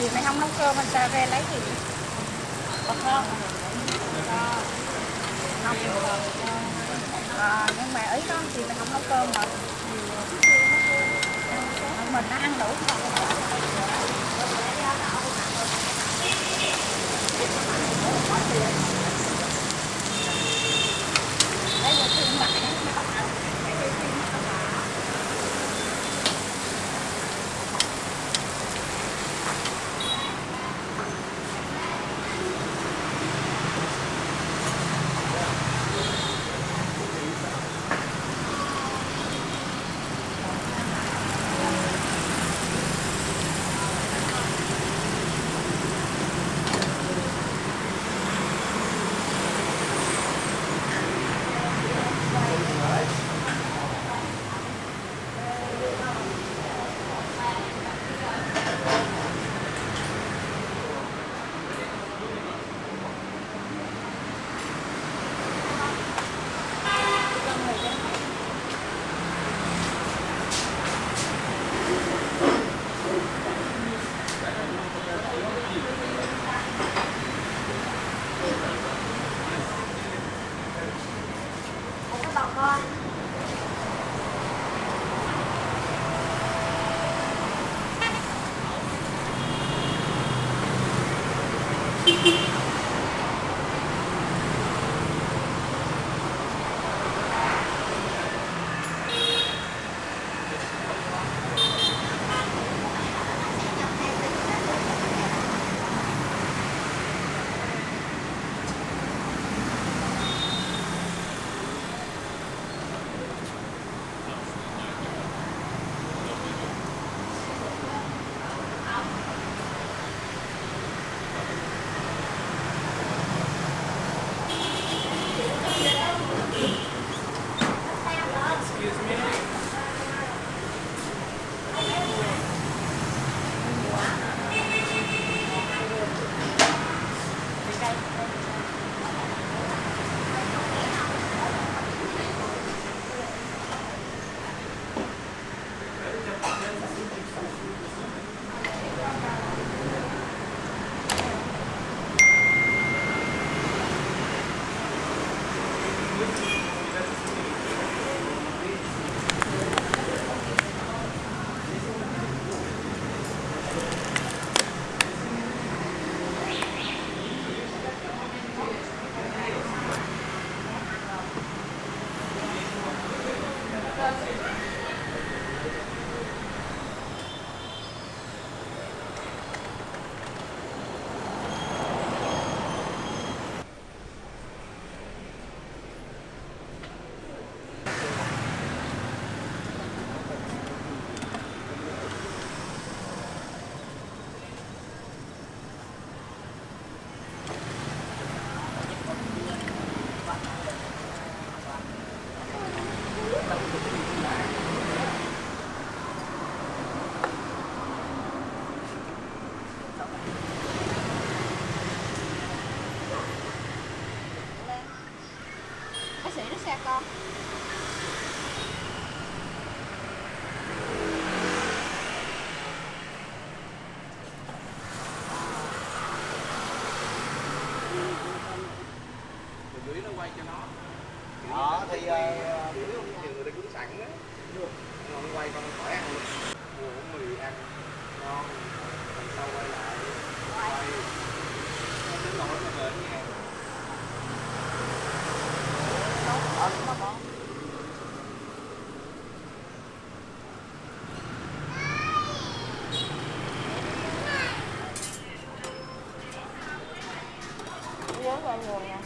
Chị mày không nấu cơm mình sẽ về lấy gì? Bột không? Không. Nhưng mà ý đó chị mày không nấu cơm mà. Mình nó ăn đủ không? Lấy một thương lại. Bác sĩ nó xe con. Dưới nó quay cho nó. Đó thì nhiều người ta cũng sẵn á. Nó quay con khỏi ăn luôn. Mua cũng mì ăn ngon. Lần sau quay lại. Quay. Nó đến nỗi mà bệnh nha. Nhớ ra người nè.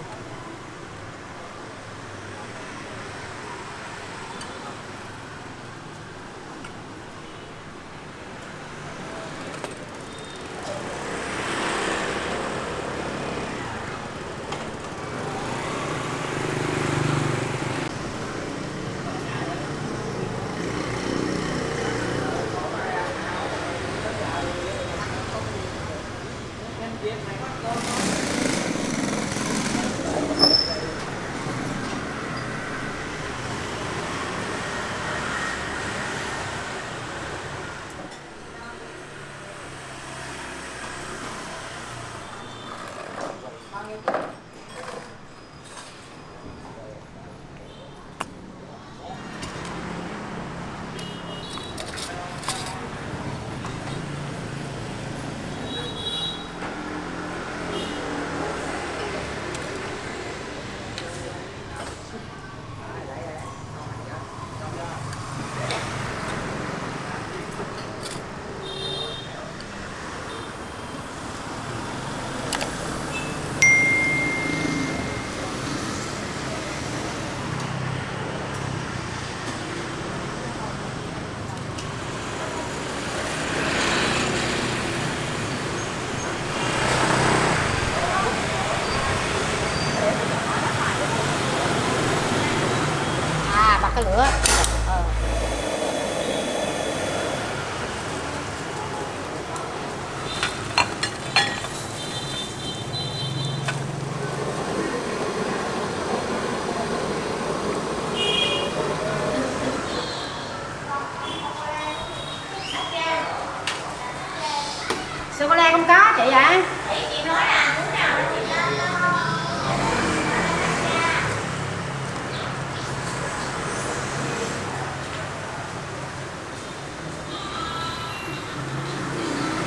đâu. Bật cái lửa. Sô cô la không có chị ạ. Chị nói là muốn nào chị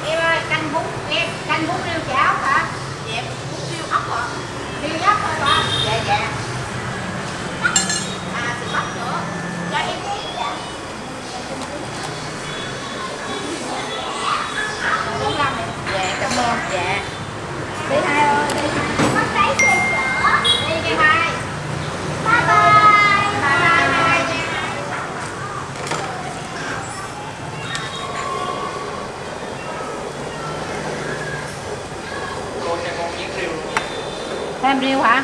em ơi, canh bún riêu chảo hả? Dạ, bún riêu ốc hả? Riêu ốc thôi ba. Dạ dạ. À, thịt bắp nữa. Cho em đi. Dạ. 45 này. Dạ, cảm ơn. Dạ. Đi hai ơi, đi. Có thấy xe chở. Đi nghe hai. Bye bye. Bye bye hai nha. Cô cho con miếng riêu luôn. Thêm riêu hả?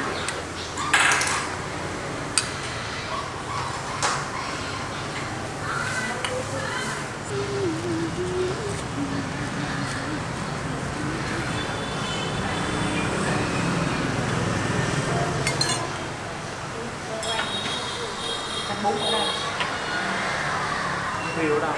Bún ở đây. Riêu đâu?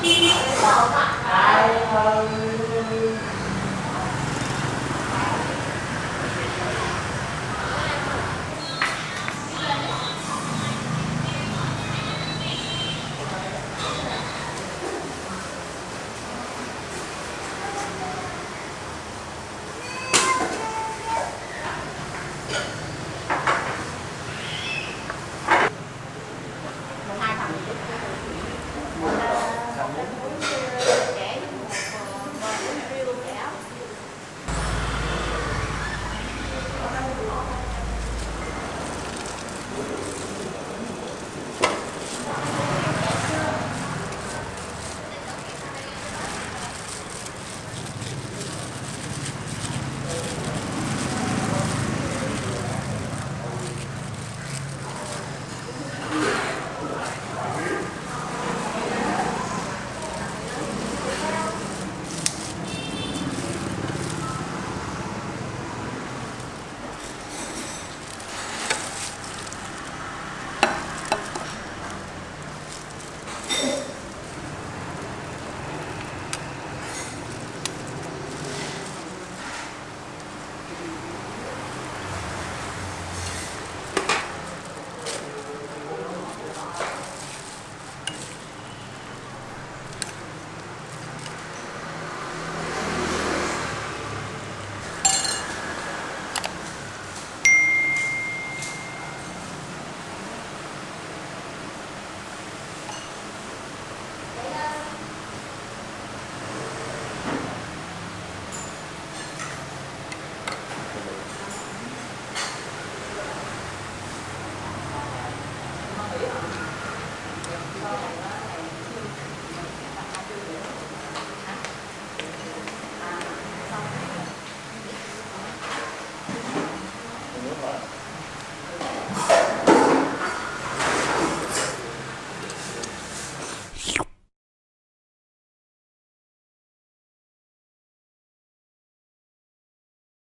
Ai ơi